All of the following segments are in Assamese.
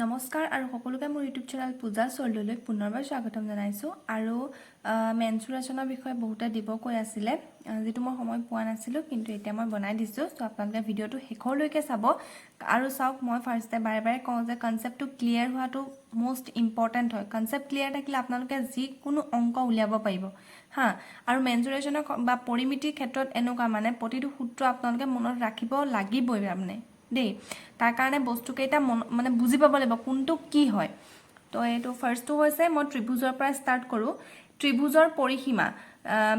নমস্কাৰ আৰু সকলোকে মোৰ ইউটিউব চেনেল পূজা চৰ্দলৈ পুনৰবাৰ স্বাগতম জনাইছো আৰু মেনচুৰেচনৰ বিষয়ে বহুতে দিব কৈ আছিল যেটো মই সময় পোৱা নাছিলো কিন্তু এতিয়া মই বনাই দিছো সো আপোনালোকে ভিডিওটো শেষলৈকে চাব আৰু চাওক মই ফাৰ্ষ্টে বাৰে বাৰে কওঁ যে কনসেপ্টটো ক্লিয়াৰ হোৱাটো মোস্ট ইম্পৰ্টেন্ট হয় কনসেপ্ট ক্লিয়াৰ থাকিলে আপোনালোকে যি কোনো অংক উলিয়াব পাৰিব হা আৰু মেনচুৰেচনৰ বা পৰিমিতিৰ ক্ষেত্ৰত এনেকুৱা মানে প্ৰতিটো সূত্ৰ আপোনালোকে মনত ৰাখিব লাগিবই মানে দেই তাৰ কাৰণে বস্তু কেইটা মানে বুজি পাব লাগিব কোনটো কি হয় তো এটো ফাৰ্স্টটো হৈছে মই ত্ৰিভুজৰ পৰা স্টাৰ্ট কৰো ত্ৰিভুজৰ পৰিসীমা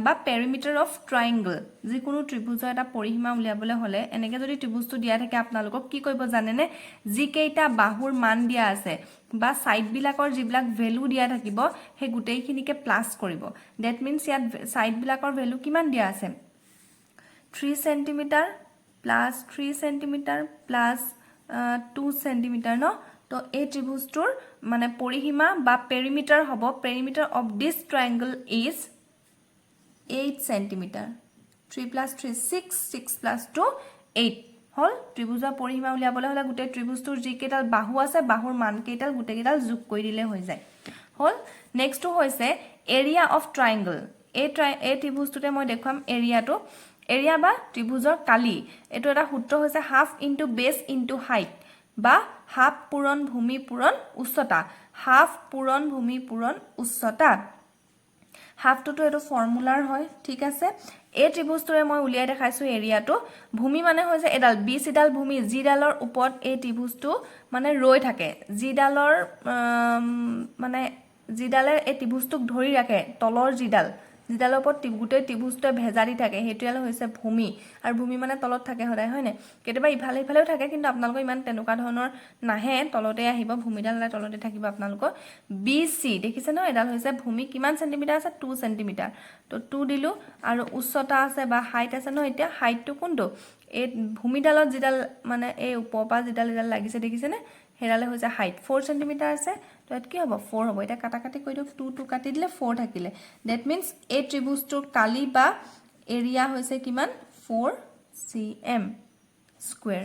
বা পেৰিমিটাৰ অফ ট্ৰায়াঙ্গল যিকোনো ত্ৰিভুজৰ এটা পৰিসীমা উলিয়াবলৈ হলে এনেকে যদি ত্ৰিভুজটো দিয়া থাকে আপোনালোকক কি কৰিব জানেনে যি কেইটা বাহুৰ মান দিয়া আছে বা সাইড বিলাকৰ যিবিলাক ভ্যালু দিয়া থাকিব হে গুটেইখিনিকে প্লাস কৰিব দ্যাট মিন্স ইয়াত সাইড বিলাকৰ ভ্যালু কিমান দিয়া আছে 3 centimetre plus 3 centimeter plus 2 centimeter no to a tribustur mane porihima ba perimeter hobo perimeter of this triangle is 8 centimeter 3 plus 3 6 6 plus 2 8 hol tribuzor porihima uliabole hola gute tribustur ji ketal bahu ase bahur man ketal gute ketal jog koi dile hoi jay hol next to hoise area of triangle a tribustute moi dekham area to area ba tribuzor kali eto eta sutro hoise half into base into height ba half puron bhumi puron ussota half puron bhumi puron ussota half to eto formular hoy thik ase a tribustore moi uliai dekhaisu area to bhumi mane hoise edal b sidal bhumi g dalor upot a tribustu mane roi thake g dalor mane g daler a tribustuk dhori rakhe tolor g dal জিডালৰ ওপৰত গুটে ত্ৰিভুজটো ভেজাৰি থাকে হেতুয়াল হৈছে ভূমি আৰু ভূমি মানে তলত থাকে হদায় হয়নে কেতেবা ইফালে ইফালেও থাকে কিন্তু আপোনালোক ইমান তেনুকা ধৰণৰ নাহে তলতে আহিব ভূমিডাল তলতে থাকিব আপোনালোক বিসি দেখিছে ন এডাল হৈছে ভূমি কিমান সেন্টিমিটাৰ আছে 2 সেন্টিমিটাৰ তো 2 দিলু আৰু উচ্চতা আছে বা হাইট আছে ন এতিয়া হাইটটো কোনটো এই ভূমিডালত জিডাল মানে এই উপপা জিডাল লাগিছে দেখিছে নে হেৰালে হৈছে হাইট 4 সেন্টিমিটাৰ আছে তো এত কি হ'ব 4 হ'ব এটা কাটা কাটি কই দিও 2 2 কাটি দিলে 4 থাকিলে দ্যাট মিন্স এ ত্ৰিভুজটোৰ কালি বা এৰিয়া হৈছে কিমান 4 cm স্কয়াৰ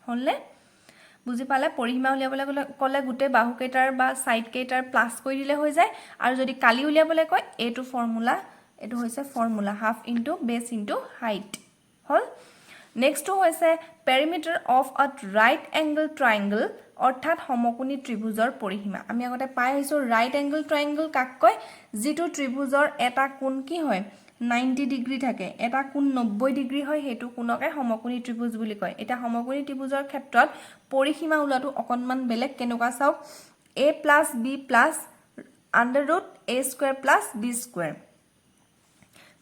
হললে বুজি পালে পৰিসীমা উলিয়াবলৈ কলে গুটে বাহু কেইটাৰ বা সাইড কেইটাৰ প্লাস কৰি দিলে হৈ যায় আৰু যদি কালি উলিয়াবলৈ কয় এটো ফৰ্মুলা এটো হৈছে formula half into base into height হল নেক্সট হৈছে perimeter of a right angle triangle অৰ্থাৎ সমকোণী ত্ৰিভুজৰ পৰিসীমা আমি আগতে পাই আহিছো ৰাইট এংগল ট্ৰায়াঙ্গল কাক কয় যেটো ত্ৰিভুজৰ এটা কোণ কি হয় 90 ডিগ্ৰী থাকে এটা কোণ 90 ডিগ্ৰী হয় হেতু কোণকে সমকোণী ত্ৰিভুজ বুলি কয় এটা সমকোণী ত্ৰিভুজৰ ক্ষেত্ৰত পৰিসীমা উলাটো অকনমান বেলেগ কেনেকুৱা চাওক a + b + √a² + b²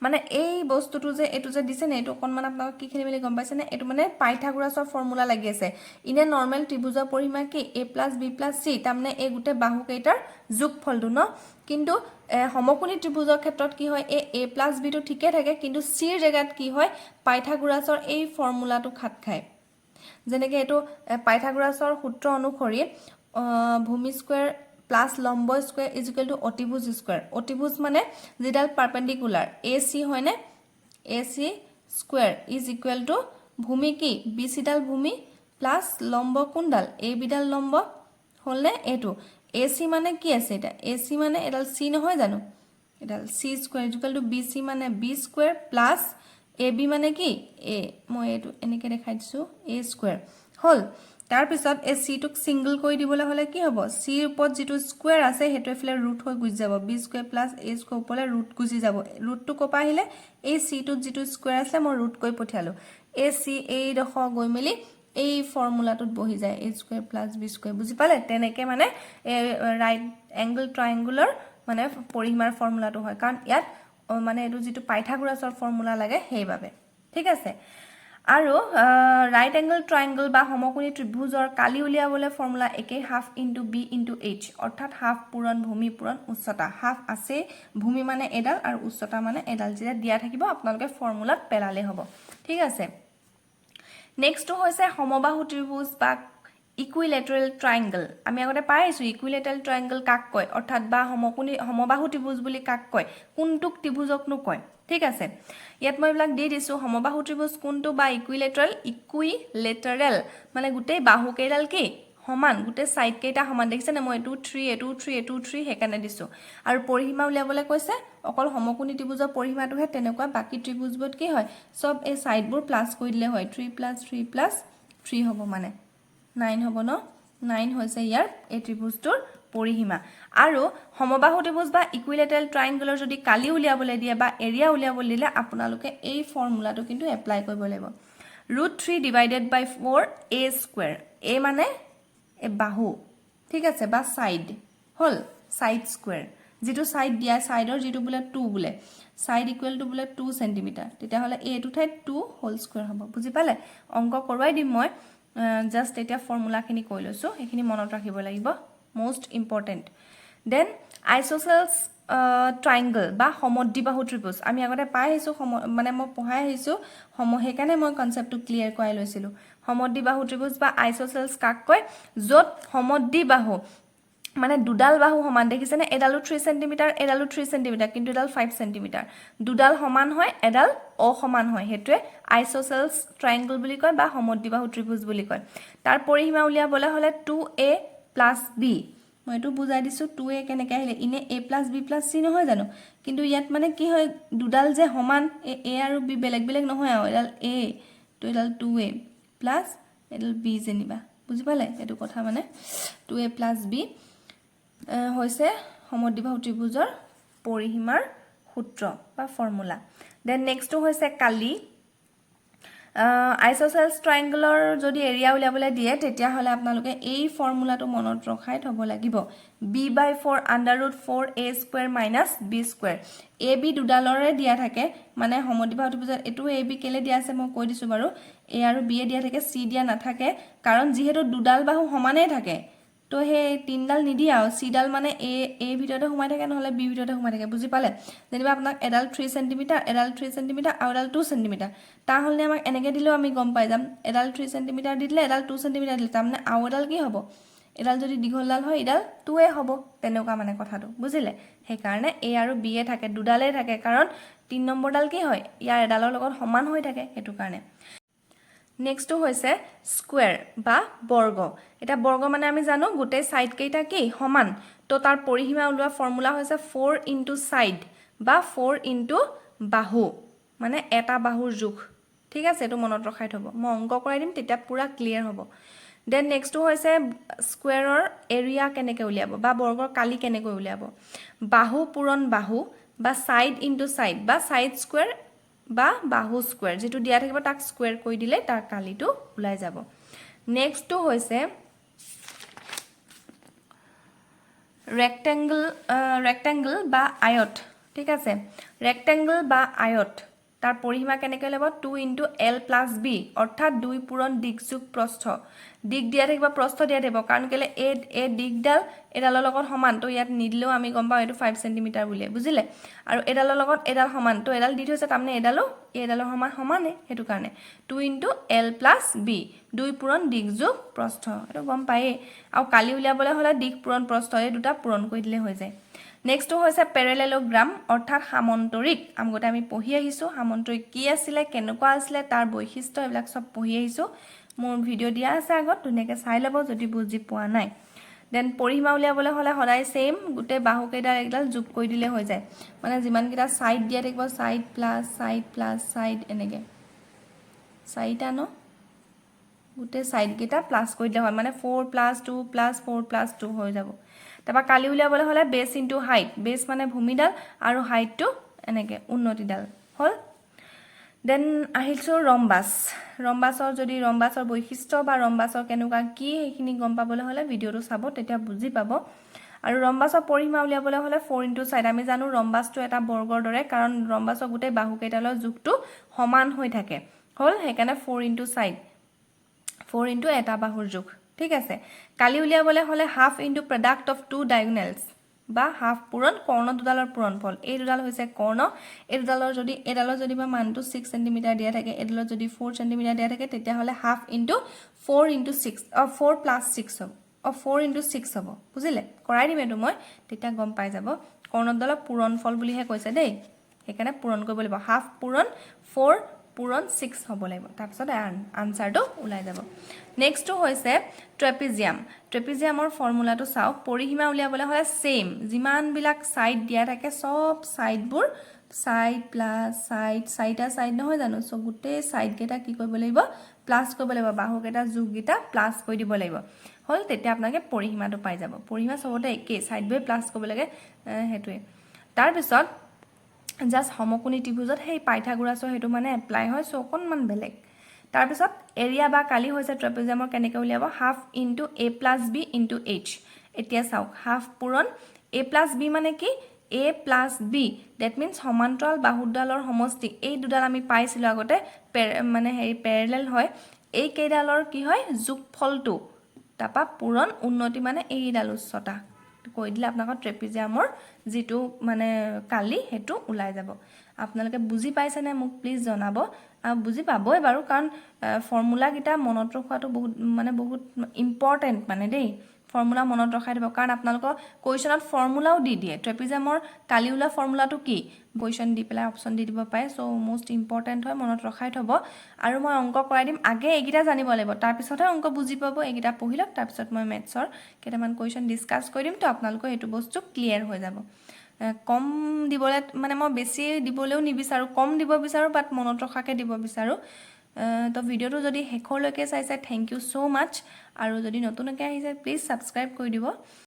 মানে এই বস্তুটো যে এটো যে দিছে না এটো অকনমান আপোনাক কি খেলি মেলি গম পাইছে না এটো মানে পাইথাগোৰাছৰ ফৰ্মুলা লাগি আছে ইনে নৰমাল ত্ৰিভুজৰ পৰিসীমা কি a + b + c তাৰমানে এই গুটে বাহু কেইটাৰ যোগফলটো ন কিন্তু সমকোণী ত্ৰিভুজৰ ক্ষেত্ৰত কি হয় a + b টো ঠিকে থাকে কিন্তু c ৰ জায়গাত কি হয় পাইথাগোৰাছৰ এই ফৰ্মুলাটো খাত খায় যেনেকে এটো পাইথাগোৰাছৰ সূত্ৰ অনুসৰি ভূমি স্কয়াৰ plus লম্ব স্কয়াৰ = অতিভুজ স্কয়াৰ অতিভুজ মানে যিডাল পারপেন্ডিকুলার AC হয়নে AC স্কয়ার = ভূমি কি BC ডাল ভূমি প্লাস লম্ব কোনডাল AB ডাল লম্ব হলনে এটো AC মানে কি আছে এটা AC মানে এডাল C নহয় জানো এডাল C স্কয়ার = BC মানে B স্কয়ার প্লাস AB মানে কি A মই এটো এনেকে দেখাই দিছো A স্কয়ার হল তাৰ পিছত এই c টুক সিঙ্গল কৰি দিবলৈ হলে কি হ'ব c ৰ ওপৰত যেটো স্কয়াৰ আছে হেতু এফলে ৰুট হৈ গুজি যাব b² + a² ওপৰলে ৰুট গুজি যাব ৰুটটো কপা আহিলে এই c টুত যেটো স্কয়াৰ আছে মই ৰুট কৈ পঠিয়ালো a c a দখ গৈ মেলি এই ফৰ্মুলাটোত বহি যায় a² + b² বুজি পালে তেনেকে মানে ৰাইট এংগল ট্ৰায়াঙ্গলৰ মানে পৰিসীমাৰ ফৰ্মুলাটো হয় কাৰণ ইয়াত মানে এটো যেটো পাইথাগোৰাছৰ ফৰ্মুলা লাগে হেইভাবে ঠিক আছে আৰু ৰাইট এংগল ট্ৰায়াঙ্গল বা সমকোণী ত্ৰিভুজৰ কালি উলিয়াবলৈ ফৰ্মুলা একে half into b into h অৰ্থাৎ হাফ পুৰণ ভূমি পুৰণ উচ্চতা হাফ আছে ভূমি মানে এডাল আৰু উচ্চতা মানে এডাল যেটা দিয়া থাকিব আপোনালোকে ফৰ্মুলাত পেলালে হ'ব ঠিক আছে নেক্সট হৈছে সমবাহু ত্ৰিভুজ বা ইকুইলেটাৰেল ট্ৰায়াঙ্গল আমি আগতে পাইছো ইকুইলেটাৰেল ট্ৰায়াঙ্গল কাক কয় অৰ্থাৎ বা সমবাহু ত্ৰিভুজ বুলি কাক কয় কোনটুক ত্ৰিভুজক নো কয় ঠিক আছে ইয়াত মই ব্লক দি দিছো সমবাহু ত্ৰিভুজ কোনটো বা ইকুইলেটাৰেল মানে গুটেই বাহু কেইডাল কি সমান গুটে সাইড কেইটা সমান দেখিছে না মই 2 3 এটু 3 এটু 3 হেকানে দিছো আৰু পৰিহিমা উলিয়াবলে কৈছে অকল সমকোণী ত্ৰিভুজৰ পৰিহিমাটোহে তেনেকুৱা বাকি ত্ৰিভুজবোৰত কি হয় সব এই সাইডবোৰ প্লাস কৰি দিলে হয় 3 + 3 হ'ব মানে 9 হ'ব ন 9 হৈছে ইয়াৰ এই ত্ৰিভুজটোৰ পৰিহিমা আৰু সমবাহু ত্ৰিভুজ বা ইকুইলেটাৰেল ট্ৰায়াঙ্গলৰ যদি কালি উলিয়াবলে দিয়ে বা এৰিয়া উলিয়াবলে দিলে আপোনালোকে এই ফৰ্মুলাটো কিন্তু এপ্লাই কৰিব লাগিব √3 / 4a² a মানে এ বাহু ঠিক আছে বা সাইড হল সাইড স্কয়ার যেটো সাইড দিয়া সাইডৰ যেটো বুলে 2 বুলে সাইড ইকুয়াল টু বুলে 2 cm তেতিয়া হলে a টু ঠাই 2 হোল স্কয়ার হ'ব বুজি পালে অংক কৰোৱাই দিম মই জাস্ট এটা ফৰ্মুলা খিনি কৈ লৈছো এখিনি মনত ৰাখিব লাগিব মোস্ট ইম্পৰ্টেন্ট দেন আইসোসেলস ট্ৰায়াঙ্গল বা সমদ্বিবাহু ত্ৰিভুজ আমি আগতে পাই আহিছো মানে মই পঢ়াই আহিছো হেকানে মই কনসেপ্টটো ক্লিয়াৰ কৰাই লৈছিলো সমদ্বিবাহু ত্ৰিভুজ বা আইসোসেলস কাক কয় যত সমদ্বিবাহু মানে দুডাল বাহু সমান দেখিছে না এডালু 3 cm এডালু 3 cm কিন্তু এডাল 5 cm দুডাল সমান হয় এডাল অসমান হয় হেতুৱে আইসোসেলস ট্ৰায়াঙ্গল বুলি কয় বা সমদ্বিবাহু ত্ৰিভুজ বুলি কয় তাৰ পৰিহিমা উলিয়াবলে হলে 2a + b মই এটো বুজাই দিছো 2a কেনেকৈ আহিলে ইনে a + b + c নহয় জানো কিন্তু ইয়াত মানে কি হয় দুডাল যে সমান a আৰু b বেলেগ বেলেগ নহয় আৰু এডাল a তো এডাল 2a প্লাস এডাল b জেনিবা বুজি পালে এটো কথা মানে 2a + b হৈছে সমদ্বিবাহু ত্ৰিভুজৰ পৰিহিমাৰ সূত্ৰ বা ফৰ্মুলা দেন নেক্সটটো হৈছে কালি আইসোসেলস ট্ৰায়াঙ্গলৰ যদি এৰিয়া উলিয়াবলে দিয়ে তেতিয়া হলে আপোনালোকে এই ফৰ্মুলাটো মনত ৰখাই থব লাগিব b/4 √4a² - b². ab দুডালৰে দিয়া থাকে মানে সমদ্বিবাহু ত্ৰিভুজত এটো ab কেলে দিয়া আছে মই কৈ দিছো বাৰু a আৰু b দিয়া থাকে c দিয়া নাথাকে কাৰণ যেহেতু দুডাল বাহু সমানে থাকে তো হে তিনডাল নিদি আৰু c ডাল মানে a ভিতৰতে সোমাই থাকে নহলে b ভিতৰতে সোমাই থাকে বুজি পালে যেনিবা আপোনাক এডাল 3 cm এডাল 3 cm আৰু এডাল 2 cm তা হলনে আমাক এনেকে দিলেও আমি গম পাই যাম এডাল 3 cm দি দিলে এডাল 2 cm দিলে তাৰমানে আৰু এডাল কি হ'ব এডাল যদি দীঘলডাল হয় এডাল 2a হ'ব তেনেকুৱা মানে কথাটো বুজিলে সেই কাৰণে a আৰু b এ থাকে দুডালে থাকে কাৰণ 3 নম্বৰডাল কি হয় ইয়াৰ এডালৰ লগত সমান হৈ থাকে হেতু কাৰণে নেক্সট হৈছে স্কয়াৰ বা বৰ্গ এটা বৰ্গ মানে আমি জানো গুটে সাইড কেইটা কি সমান তো তাৰ পৰিহিমা উলোৱা ফৰ্মুলা হৈছে 4 * সাইড বা 4 * বাহু মানে এটা বাহুৰ জোখ ঠিক আছে এটো মনত ৰখাই থব মই অংক কৰাই দিম তেতিয়া পুৰা ক্লিয়াৰ হ'ব দেন নেক্সট হৈছে স্কয়াৰৰ এৰিয়া কেনেকৈ উলিয়াব বা বৰ্গৰ কালি কেনেকৈ উলিয়াব বাহু পূৰণ বাহু বা সাইড * সাইড বা সাইড স্কয়াৰ বা বাহু স্কয়াৰ যেটো দিয়া থাকিব তাক স্কয়াৰ কৰি দিলে তাৰ কালিটো উলাই যাব নেক্সটটো হৈছে ৰেক্টেংগল বা আয়ত ঠিক আছে ৰেক্টেংগল বা আয়ত তাৰ পৰিহিমা কেনেকৈ লব 2 * l + b অৰ্থাৎ 2 পূৰণ দিক যোগ প্ৰস্থ দিক দিয়া থাকিব প্ৰস্থ দিয়া থাকিব কাৰণ কেলে এ দিকডাল এডালৰ লগত সমান তো ইয়াত নিদিলেও আমি গম পাও এটো 5 cm বুলি বুজিলে আৰু এডালৰ লগত এডাল সমান তো এডাল দি থৈছে তাৰমানে এডালৰ সমানে হেতু কাৰণে 2 * l + b 2 পূৰণ দিক যোগ প্ৰস্থ এটো গম পায়ে আৰু কালি উলিয়াবলে হলে দিক পূৰণ প্ৰস্থ এই দুটা পূৰণ কৰি দিলে হৈ যায় নেক্সট হৈছে প্যাৰালেলোগ্ৰাম অৰ্থাৎ সামন্তৰিক আমগতে আমি পঢ়ি আহিছো সামন্তৰিক কি আছিল কেনেকুৱা আছিল তাৰ বৈশিষ্ট্য এবিলাক সব পঢ়ি আহিছো মোৰ ভিডিও দিয়া আছে আগত ধুনিয়াকে চাই লব যদি বুজি পোৱা নাই দেন পৰিহিমা উলিয়াবলে হলে সদায় সেম গুটে বাহু কেইডাল একডাল যোগ কৰি দিলে হৈ যায় মানে যিমান কিটা সাইড দিয়া থাকিব সাইড প্লাস সাইড এনেকে সাইডটা ন গুটে সাইড কেইটা প্লাস কৰি দিলে হয় মানে 4 + 2 + 4 + 2 হৈ যাব তাপা কালি উলিয়াবলে হলে বেস ইনটু হাইট বেস মানে ভূমিডাল আৰু হাইটটো এনেকে উন্নতিডাল হল দেন আহিলছো ৰম্বাসৰ যদি ৰম্বাসৰ বৈশিষ্ট্য বা ৰম্বাসৰ কেনেকুৱা কি হেখিনি গম পাবলে হলে ভিডিওটো চাব তেতিয়া বুজি পাব আৰু ৰম্বাসৰ পৰিহিমা উলিয়াবলে হলে 4 * সাইড আমি জানো ৰম্বাসটো এটা বৰ্গৰ দৰে কাৰণ ৰম্বাসৰ গুটে বাহু কেইটালৰ যোগটো সমান হৈ থাকে হল হেকানে 4 * সাইড 4 * এটা বাহুৰ যোগ ঠিক আছে কালি উলিয়াবলে হলে half into product of two diagonals বা হাফ পূৰণ কৰ্ণ দুডালৰ পূৰণফল এই দুডাল হৈছে কৰ্ণ এই দুডালৰ যদি এডালৰ যদি বা মানটো 6 cm দিয়া থাকে এডালৰ যদি 4 cm দিয়া থাকে তেতিয়া হলে হাফ ইনটু 4 * 6 4 + 6 হ'ব 4 * 6 হ'ব বুজিলে কৰাই দিম এটো মই তেতিয়া গম পাই যাব কৰ্ণ দুডালৰ পূৰণফল বুলিহে কৈছে দেই হেকানে পূৰণ কৰিব লাগিব হাফ পূৰণ 4 পূৰণ 6 হ'ব লাগিব তাৰপিছত আনসাৰটো ওলাই যাব নেক্সটটো হৈছে ট্ৰেপিজিয়াম ট্ৰেপিজিয়ামৰ ফৰ্মুলাটো চাওক পৰিসীমা উলিয়াবলৈ হ'লে সেম যিমান বিলাক সাইড দিয়া থাকে সব সাইডবোৰ সাইড প্লাস সাইড সাইডা সাইড নহয় জানো সো গুটেই সাইড কেটা কি কৰিব লাগিব প্লাস কৰিব লাগিব বাহু কেটা যোগ গিটা প্লাস কৰি দিব লাগিব হল তেতিয়া আপোনাকে পৰিসীমাটো পাই যাব পৰিসীমা সবতে একে সাইড বাই প্লাস কৰিব লাগে হেতুৱে তাৰ পিছত জাস্ট সমকোণী ত্ৰিভুজত সেই পাইথাগোৰাছৰ হেতু মানে এপ্লাই হয় সো অকনমান বেলেগ তাৰ পিছত এৰিয়া বা কালি হৈছে ট্ৰেপিজিয়ামৰ কেনেকৈ উলিয়াব half into a plus b into h এতিয়া চাওক হাফ পূৰণ a প্লাস b মানে কি a plus b that means সমান্তৰাল বাহুডালৰ সমষ্টি এই দুডাল আমি পাইছিলো আগতে মানে হেৰি প্যাৰেলাল হয় এই কেইডালৰ কি হয় যোগফলটো তাপা পূৰণ উন্নতি মানে এইডাল উচ্চতা কৈ দিলে আপোনাক ট্ৰেপিজিয়ামৰ যেটো মানে কালি হেতু ওলাই যাব আপোনালোকে বুজি পাইছে নে মোক প্লিজ জনাব আৰু বুজি পাবই বাৰু কাৰণ ফৰ্মুলা কিটা মনত ৰখাটো বহুত ইম্পৰ্টেন্ট মানে দেই ফৰ্মুলা মনত ৰখাই দিব কাৰণ আপোনালোকৰ কোৱেশ্চনত ফৰ্মুলাও দি দিয়ে ট্ৰেপিজিয়ামৰ কালি ওলা ফৰ্মুলাটো কি কোৱেশ্চন দি পেলাই অপচন দি দিব পায় সো মোস্ট ইম্পৰ্টেন্ট হয় মনত ৰখাই থব আৰু মই অংক কৰাই দিম আগে এইগিটা জানিব লাগিব তাৰ পিছতহে অংক বুজি পাব এইগিটা পঢ়িলক তাৰ পিছত মই মেথছৰ কেটামান কোৱেশ্চন ডিসকাস কৰিম তো আপোনালোকৰ এটো বস্তু ক্লিয়াৰ হৈ যাব কম দিবলে মানে মই বেছি দিবলেও নিবিচাৰো কম দিব বিচাৰো বাট মনত ৰখাকে দিব বিচাৰো তো ভিডিওটো যদি হেখৰলৈকে চাইছে থ্যাংক ইউ সো মাচ আৰু যদি নতুনকৈ আহিছে প্লিজ সাবস্ক্ৰাইব কৰি দিব